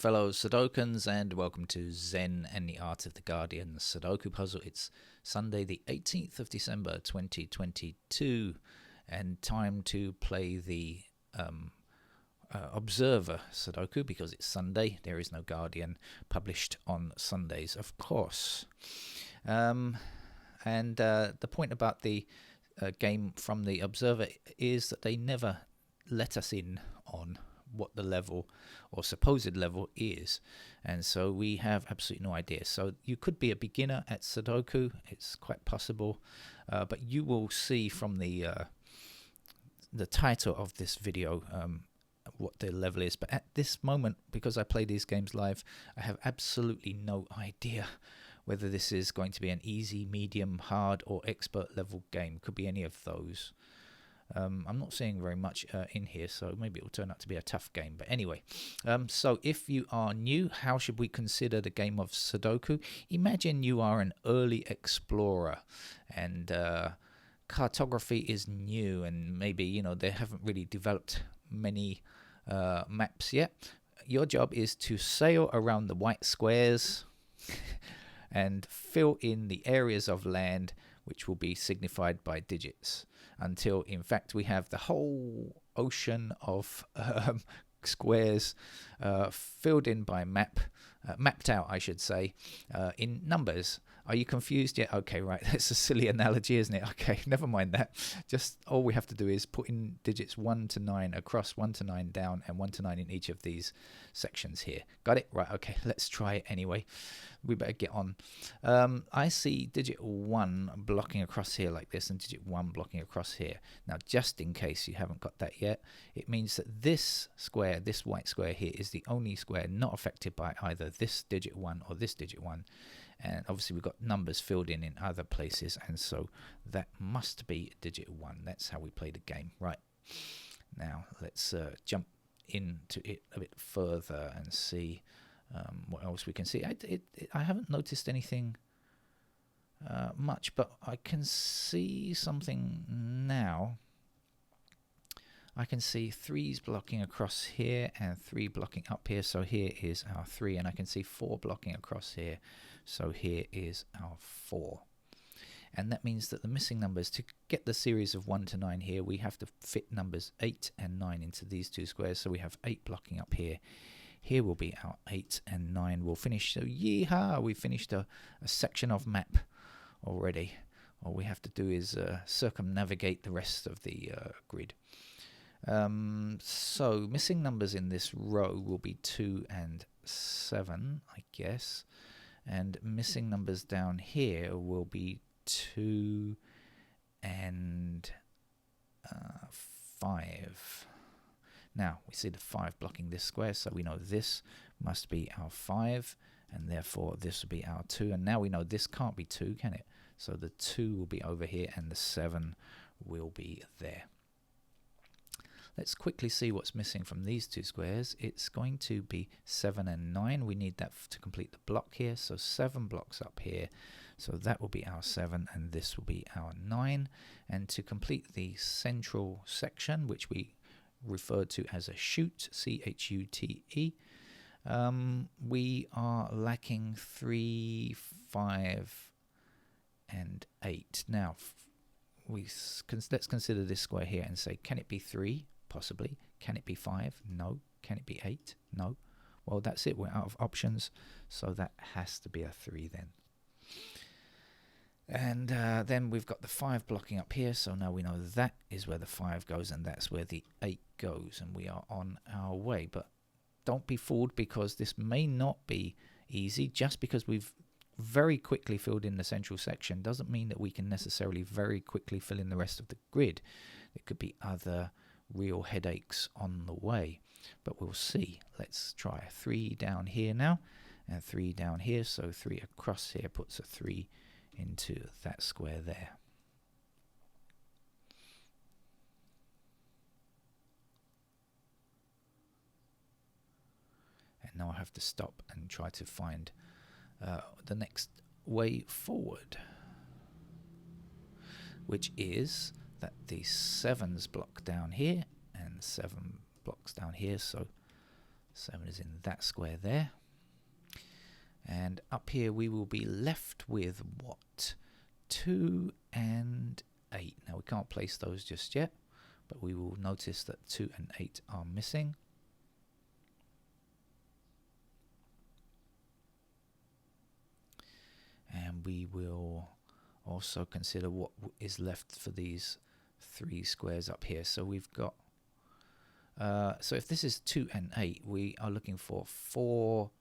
fellow Sudokans, and welcome to Zen and the Art of the Guardian Sudoku puzzle. It's Sunday the 18th of December 2022 and time to play the Observer Sudoku because it's Sunday. There is no Guardian published on Sundays, of course. The point about the game from the Observer is that they never let us in on what the level or supposed level is, and so we have absolutely no idea. So you could be a beginner at Sudoku, it's quite possible, but you will see from the title of this video what the level is. But at this moment, because I play these games live, I have absolutely no idea whether this is going to be an easy, medium, hard or expert level game. Could be any of those. I'm not seeing very much in here, so maybe it will turn out to be a tough game. But anyway, so if you are new, how should we consider the game of Sudoku? Imagine you are an early explorer and cartography is new, and maybe they haven't really developed many maps yet. Your job is to sail around the white squares and fill in the areas of land which will be signified by digits, until in fact we have the whole ocean of squares filled in by mapped out, I should say, in numbers. Are you confused yet? Okay, right, that's a silly analogy, isn't it? Okay, never mind that. Just all we have to do is put in digits 1 to 9 across, 1 to 9 down, and 1 to 9 in each of these sections here. Got it? Right, okay, let's try it anyway. We better get on. I see digit 1 blocking across here like this, and digit 1 blocking across here. Now, just in case you haven't got that yet, it means that this square, this white square here, is the only square not affected by either this digit 1 or this digit 1. And obviously we've got numbers filled in other places, and so that must be digit 1. That's how we play the game. Right, now let's jump into it a bit further and see what else we can see. I haven't noticed anything much, but I can see something now. I can see 3's blocking across here and 3 blocking up here, so here is our 3, and I can see 4 blocking across here, so here is our 4. And that means that the missing numbers, to get the series of 1 to 9 here, we have to fit numbers 8 and 9 into these two squares, so we have 8 blocking up here. Here will be our 8 and 9 will finish, so yeehaw, we finished a section of map already. All we have to do is circumnavigate the rest of the grid. So missing numbers in this row will be 2 and 7, I guess, and missing numbers down here will be 2 and 5. Now we see the 5 blocking this square, so we know this must be our 5, and therefore this will be our 2, and now we know this can't be 2, can it? So the 2 will be over here and the 7 will be there. Let's quickly see what's missing from these two squares. It's going to be 7 and 9. We need that to complete the block here. So 7 blocks up here. So that will be our 7 and this will be our 9. And to complete the central section, which we refer to as a chute, C-H-U-T-E, we are lacking 3, 5, and 8. Now, let's consider this square here and say, can it be 3? Possibly. Can it be 5? No. Can it be 8? No. Well, that's it. We're out of options, so that has to be a 3 then. And then we've got the 5 blocking up here, so now we know that is where the 5 goes, and that's where the 8 goes, and we are on our way. But don't be fooled, because this may not be easy. Just because we've very quickly filled in the central section doesn't mean that we can necessarily very quickly fill in the rest of the grid. There could be other real headaches on the way, but we'll see. Let's try 3 down here now and 3 down here, so 3 across here puts a 3 into that square there. And now I have to stop and try to find the next way forward, which is that the 7's block down here and 7 blocks down here, so 7 is in that square there. And up here we will be left with what? 2 and 8. Now we can't place those just yet, but we will notice that 2 and 8 are missing. And we will also consider what is left for these 3 squares up here. So we've got, so if this is 2 and 8, we are looking for 4,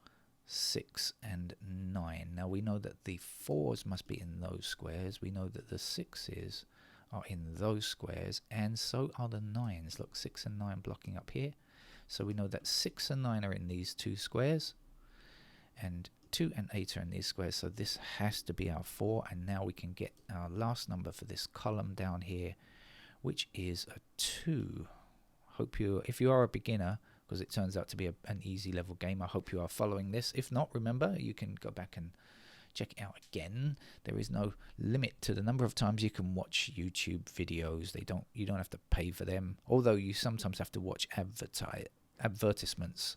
6 and 9. Now we know that the 4s must be in those squares. We know that the 6s are in those squares, and so are the 9s. Look, 6 and 9 blocking up here. So we know that 6 and 9 are in these 2 squares, and 2 and 8 are in these squares, so this has to be our 4. And now we can get our last number for this column down here, which is a 2. Hope you, if you are a beginner, because it turns out to be an easy level game, I hope you are following this. If not, remember, you can go back and check it out again. There is no limit to the number of times you can watch YouTube videos. You don't have to pay for them, although you sometimes have to watch advertisements,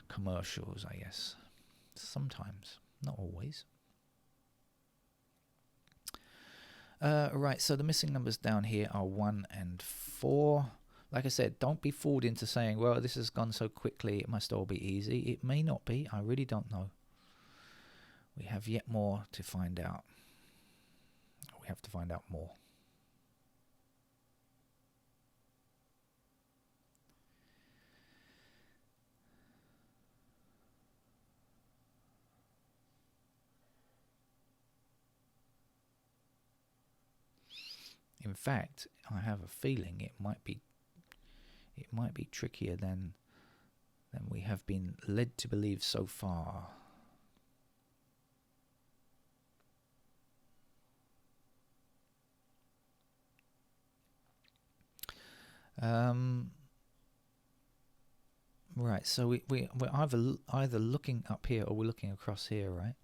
commercials, I guess. Sometimes, not always. Right, so the missing numbers down here are 1 and 4. Like I said, don't be fooled into saying, well, this has gone so quickly, it must all be easy. It may not be. I really don't know. We have yet more to find out. We have to find out more. In fact, I have a feeling it might be trickier than we have been led to believe so far. Right, so we're either looking up here or we're looking across here, right?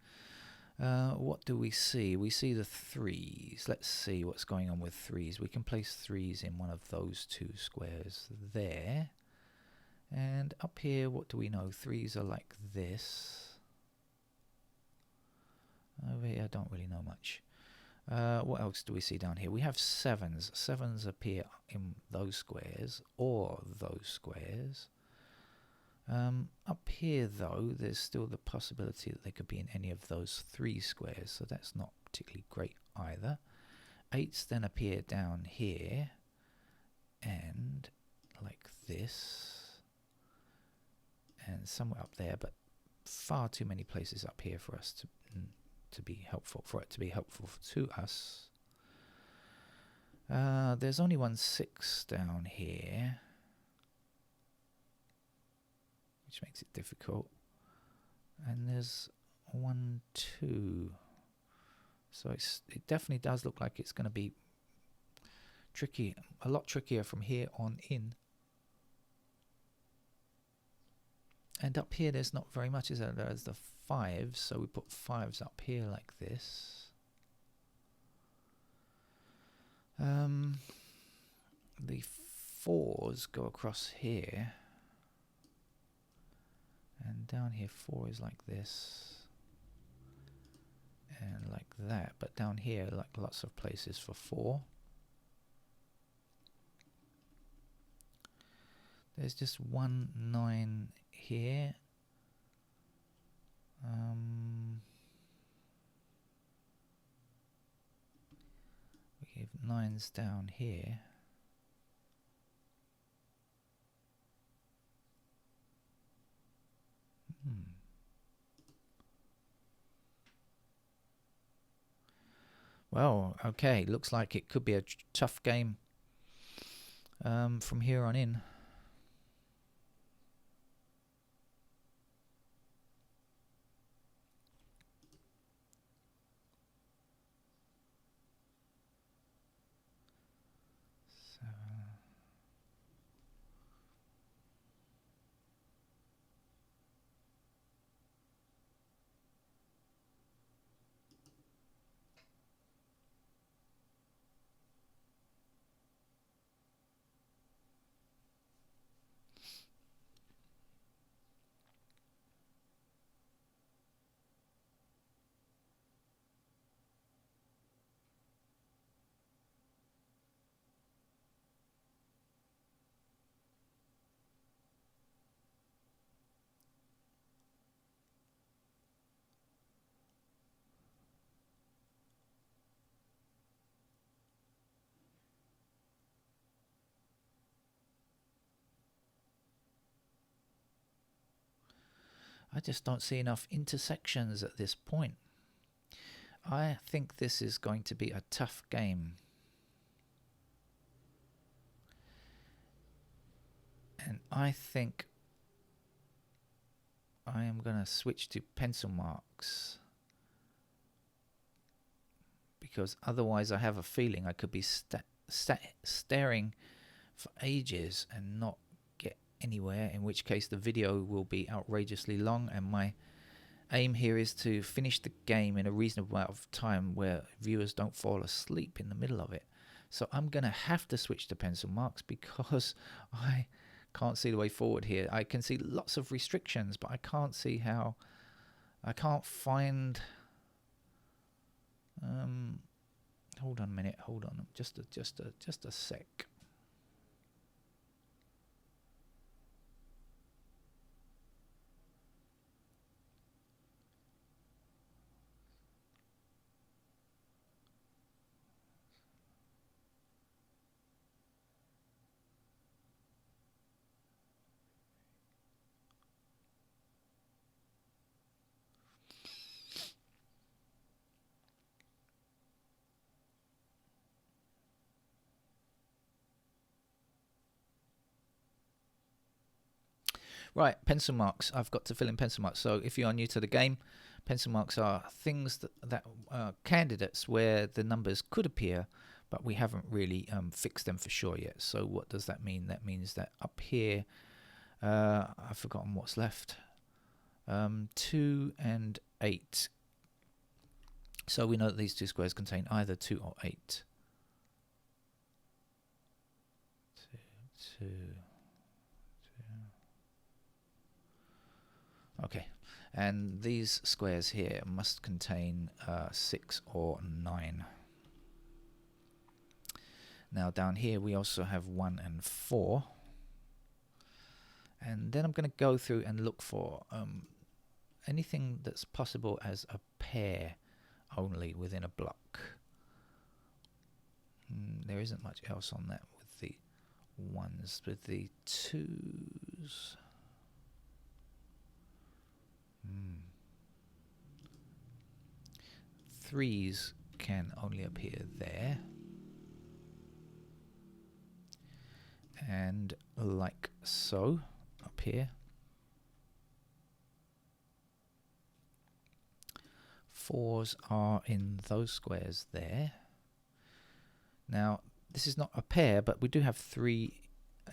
What do we see? We see the 3s. Let's see what's going on with 3s. We can place 3s in one of those 2 squares there. And up here, what do we know? 3s are like this. Over here, I don't really know much. What else do we see down here? We have 7s. 7s appear in those squares or those squares. Up here, though, there's still the possibility that they could be in any of those 3 squares, so that's not particularly great either. 8s then appear down here, and like this, and somewhere up there, but far too many places up here for us to be helpful, for it to be helpful to us. There's only one 6 down here, which makes it difficult, and there's 1, 2, so it definitely does look like it's going to be tricky, a lot trickier from here on in. And up here there's not very much, is there? There's the 5s, so we put 5s up here like this. The 4s go across here, and down here 4 is like this and like that, but down here like lots of places for 4. There's just 1 9 here. We have 9s down here. Well, okay, looks like it could be a tough game from here on in. I just don't see enough intersections at this point. I think this is going to be a tough game. And I think I am going to switch to pencil marks. Because otherwise I have a feeling I could be staring for ages and not get anywhere, in which case the video will be outrageously long, and my aim here is to finish the game in a reasonable amount of time where viewers don't fall asleep in the middle of it. So I'm going to have to switch to pencil marks because I can't see the way forward here. I can see lots of restrictions, but I can't see how. I can't find. Hold on a minute. Hold on. Just a sec. Right, pencil marks. I've got to fill in pencil marks. So if you are new to the game, pencil marks are things that candidates where the numbers could appear, but we haven't really fixed them for sure yet. So what does that mean? That means that up here, I've forgotten what's left. 2 and 8. So we know that these two squares contain either 2 or 8. 2. Okay, and these squares here must contain 6 or 9. Now down here we also have 1 and 4. And then I'm going to go through and look for anything that's possible as a pair only within a block. There isn't much else on that with the 1s. With the 2s... 3s can only appear there, and like so up here. 4s are in those squares there. Now this is not a pair, but we do have 3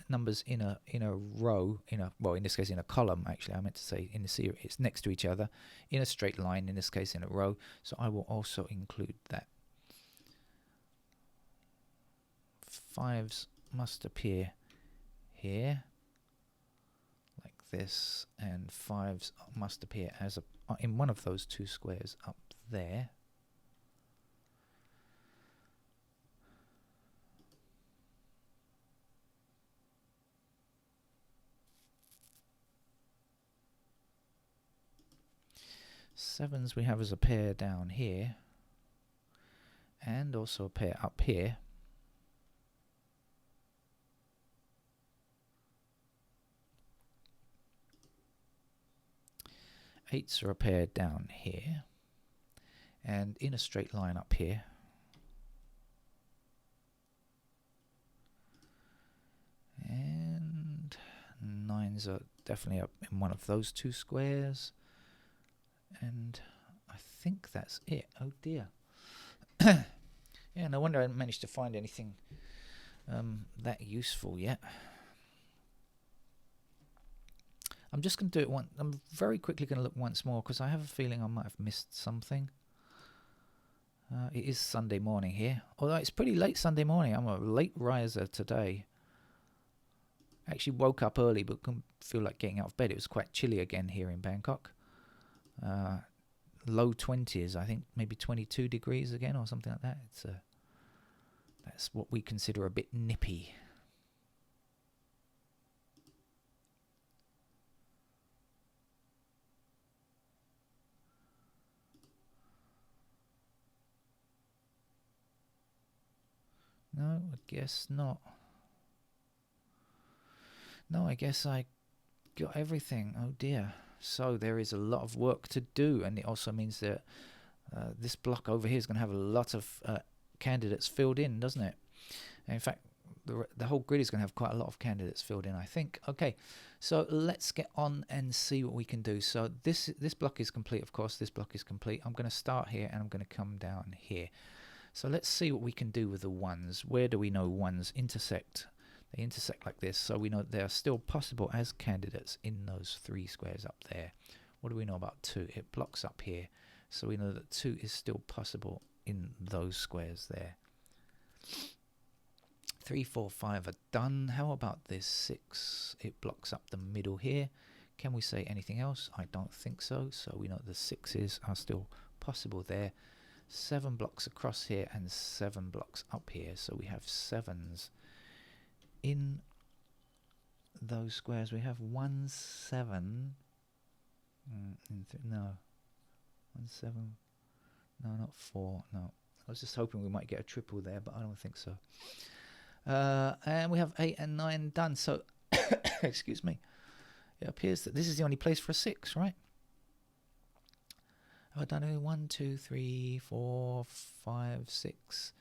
numbers in a row, well, in this case in a column. Actually, I meant to say in a series. It's next to each other in a straight line, in this case in a row, so I will also include that. 5s must appear here like this, and 5s must appear as in one of those 2 squares up there. Sevens we have as a pair down here, and also a pair up here. Eights are a pair down here, and in a straight line up here. And 9s are definitely up in one of those 2 squares. And I think that's it. Oh dear. Yeah, no wonder I haven't managed to find anything that useful yet. I'm just going to do it I'm very quickly going to look once more because I have a feeling I might have missed something. It is Sunday morning here, although it's pretty late Sunday morning. I'm a late riser today. Actually woke up early but couldn't feel like getting out of bed. It was quite chilly again here in Bangkok. Low 20s, I think maybe 22 degrees again or something like that. That's what we consider a bit nippy. No, I guess not. No, I guess I got everything. Oh dear. So there is a lot of work to do, and it also means that this block over here is going to have a lot of candidates filled in, doesn't it? And in fact, the whole grid is going to have quite a lot of candidates filled in, I think. Okay, so let's get on and see what we can do. So this block is complete, of course. This block is complete. I'm going to start here and I'm going to come down here. So let's see what we can do with the ones. Where do we know ones intersect? They intersect like this, so we know they are still possible as candidates in those 3 squares up there. What do we know about 2? It blocks up here, so we know that 2 is still possible in those squares there. 3, 4, 5 are done. How about this 6? It blocks up the middle here. Can we say anything else? I don't think so. So we know the 6s are still possible there. 7 blocks across here and 7 blocks up here. So we have 7s in those squares. We have 1, 7. No. 1, 7. No, not 4. No. I was just hoping we might get a triple there, but I don't think so. And we have 8 and 9 done. So, excuse me. It appears that this is the only place for a 6, right? Have I done it? 1, 2, 3, 4, 5, 6,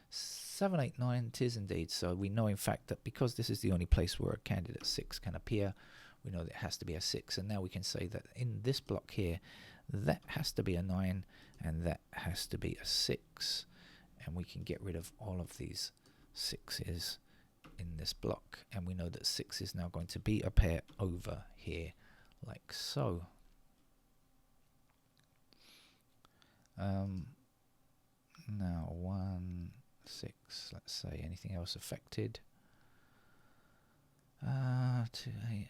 7, 8, 9. 'Tis indeed. So we know, in fact, that because this is the only place where a candidate 6 can appear, we know that it has to be a 6. And now we can say that in this block here, that has to be a 9, and that has to be a 6. And we can get rid of all of these 6s in this block, and we know that 6 is now going to be a pair over here, like so. Now 1, 6. Let's say anything else affected. 2, 8. 2, 3,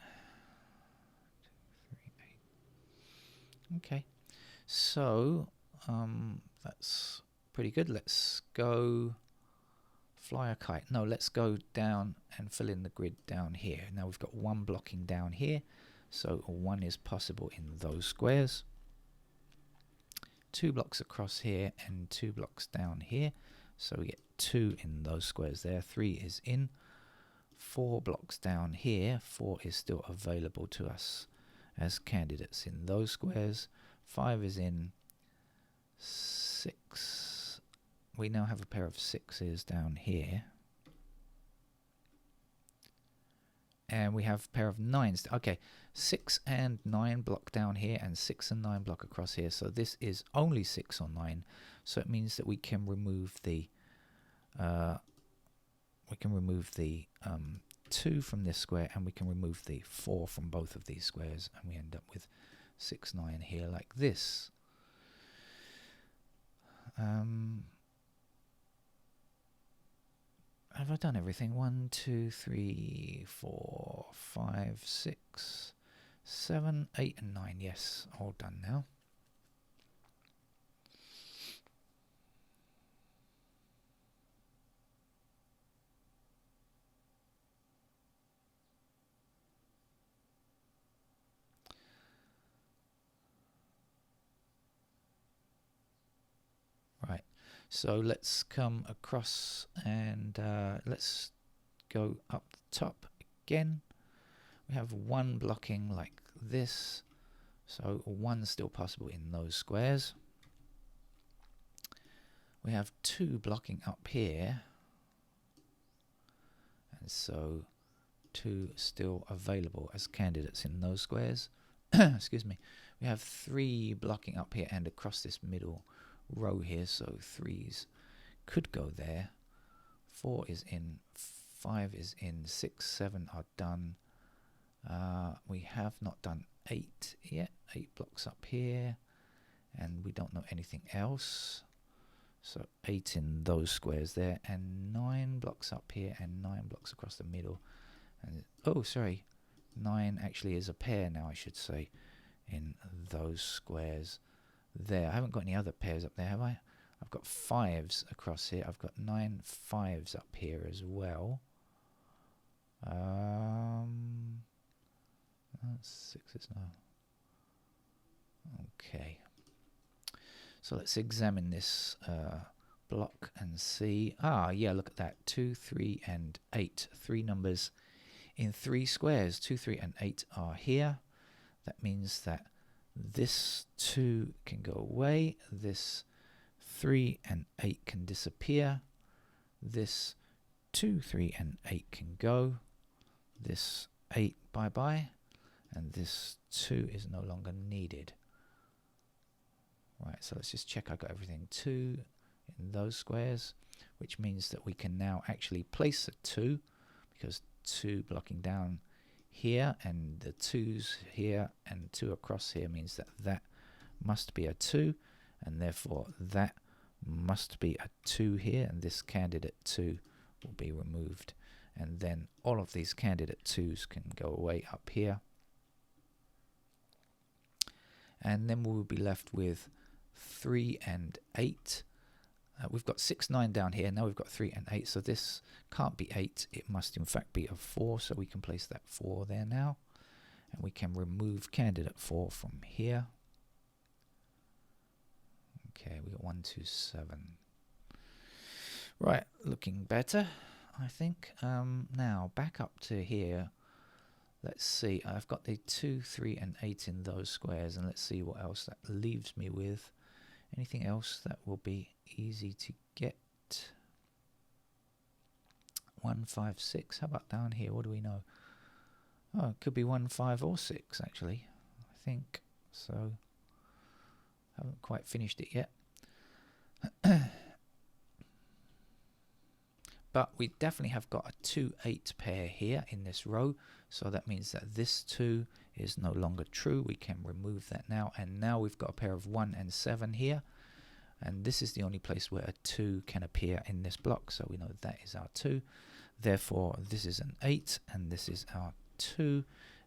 8. Okay, so that's pretty good. Let's go fly a kite. No, let's go down and fill in the grid down here. Now we've got 1 blocking down here, so 1 is possible in those squares. 2 blocks across here and 2 blocks down here, so we get 2 in those squares there. 3 is in. 4 blocks down here. 4 is still available to us as candidates in those squares. 5 is in. 6. We now have a pair of 6s down here. And we have a pair of 9s. Okay, 6 and 9 block down here, and 6 and 9 block across here. So this is only 6 or 9. So it means that we can remove the 2 from this square, and we can remove the 4 from both of these squares, and we end up with 6, 9 here like this. Have I done everything? 1, 2, 3, 4, 5, 6, 7, 8 and 9. Yes, all done now. Right. So let's come across and let's go up the top again. We have 1 blocking like this, so 1's still possible in those squares. We have 2 blocking up here, and so 2 still available as candidates in those squares. Excuse me. We have 3 blocking up here and across this middle row here, so 3s could go there. 4 is in, 5 is in, 6, 7 are done. We have not done 8 yet. 8 blocks up here, and we don't know anything else. So 8 in those squares there, and 9 blocks up here, and 9 blocks across the middle. And oh, sorry, 9 actually is a pair now, I should say, in those squares there. I haven't got any other pairs up there, have I? I've got 5s across here. I've got 9 5s up here as well. 6s now. Okay. So let's examine this block and see. Ah, yeah, look at that. 2, 3, and 8. 3 numbers in 3 squares. 2, 3, and 8 are here. That means that this 2 can go away, this 3 and 8 can disappear, this 2, 3 and 8 can go, this 8 bye-bye, and this 2 is no longer needed. Right, so let's just check I got everything. 2 in those squares, which means that we can now actually place a 2, because 2 blocking down here and the 2's here and 2 across here means that that must be a 2, and therefore that must be a 2 here, and this candidate 2 will be removed, and then all of these candidate 2's can go away up here, and then we'll be left with 3 and 8. We've got 6, 9 down here. Now we've got 3 and 8. So this can't be 8. It must in fact be a 4. So we can place that 4 there now. And we can remove candidate 4 from here. Okay, we got 1, 2, 7. Right, looking better, I think. Now back up to here. Let's see. I've got the 2, 3 and 8 in those squares. And let's see what else that leaves me with. Anything else that will be easy to get? 1, 5, 6. How about down here? What do we know? Oh, it could be 1, 5 or 6 actually, I think. So haven't quite finished it yet. But we definitely have got a 2, 8 pair here in this row. So that means that this 2 is no longer true. We can remove that now. And now we've got a pair of 1 and 7 here. And this is the only place where a 2 can appear in this block. So we know that is our 2. Therefore, this is an 8 and this is our 2.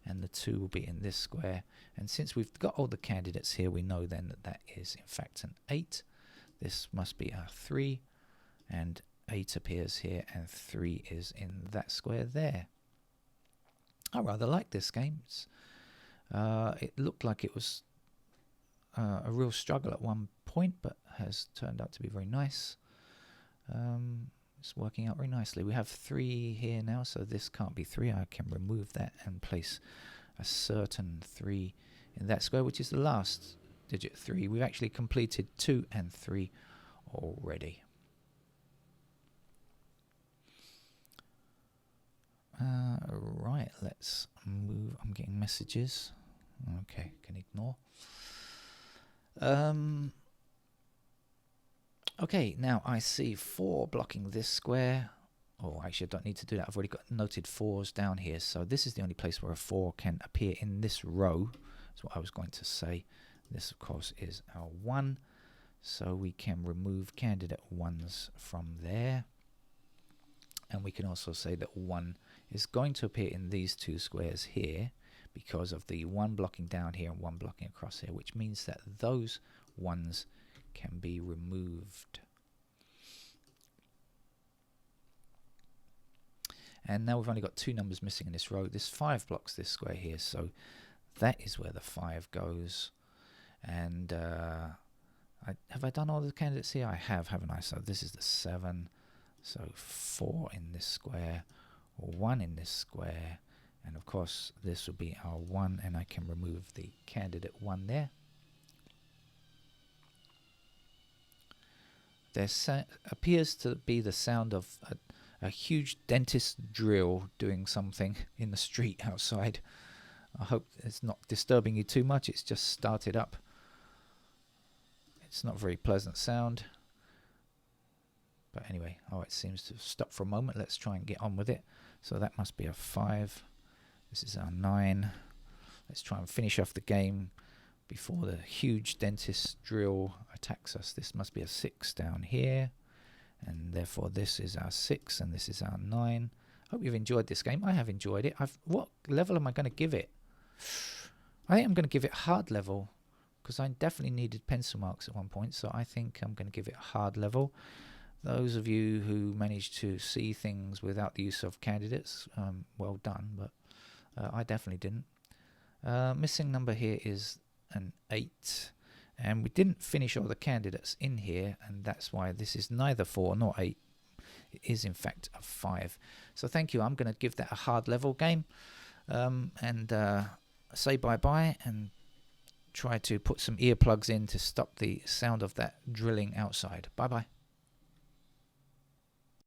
And the 2 will be in this square. And since we've got all the candidates here, we know then that that is in fact an 8. This must be our 3. And 8 appears here and 3 is in that square there. I rather like this game. It looked like it was a real struggle at one point, but has turned out to be very nice. It's working out very nicely. We have 3 here now, so this can't be 3. I can remove that and place a certain 3 in that square, which is the last digit 3. We've actually completed 2 and 3 already. Right, let's move. I'm getting messages. Okay, can ignore. Okay, now I see 4 blocking this square. Oh, actually I don't need to do that. I've already got noted 4s down here. So this is the only place where a 4 can appear in this row. That's what I was going to say. This, of course, is our 1. So we can remove candidate 1s from there. And we can also say that 1 is going to appear in these 2 squares here because of the 1 blocking down here and 1 blocking across here, which means that those 1s can be removed. And now we've only got 2 numbers missing in this row. This 5 blocks this square here, so that is where the 5 goes. And have I done all the candidates here? I have, haven't I? So this is the 7. So 4 in this square, 1 in this square, and of course this will be our 1, and I can remove the candidate 1 there. There appears to be the sound of a huge dentist drill doing something in the street outside. I hope it's not disturbing you too much. It's just started up. It's not a very pleasant sound. But anyway, oh, it seems to have stopped for a moment. Let's try and get on with it. So that must be a 5. This is our 9. Let's try and finish off the game before the huge dentist drill attacks us. This must be a 6 down here. And therefore this is our 6 and this is our 9. Hope you've enjoyed this game. I have enjoyed it. What level am I going to give it? I think I'm going to give it hard level, because I definitely needed pencil marks at one point. So I think I'm going to give it hard level. Those of you who managed to see things without the use of candidates, well done, but I definitely didn't. Missing number here is an 8, and we didn't finish all the candidates in here, and that's why this is neither 4 nor 8. It is in fact a 5. So thank you. I'm going to give that a hard level game, and say bye-bye and try to put some earplugs in to stop the sound of that drilling outside. Bye-bye.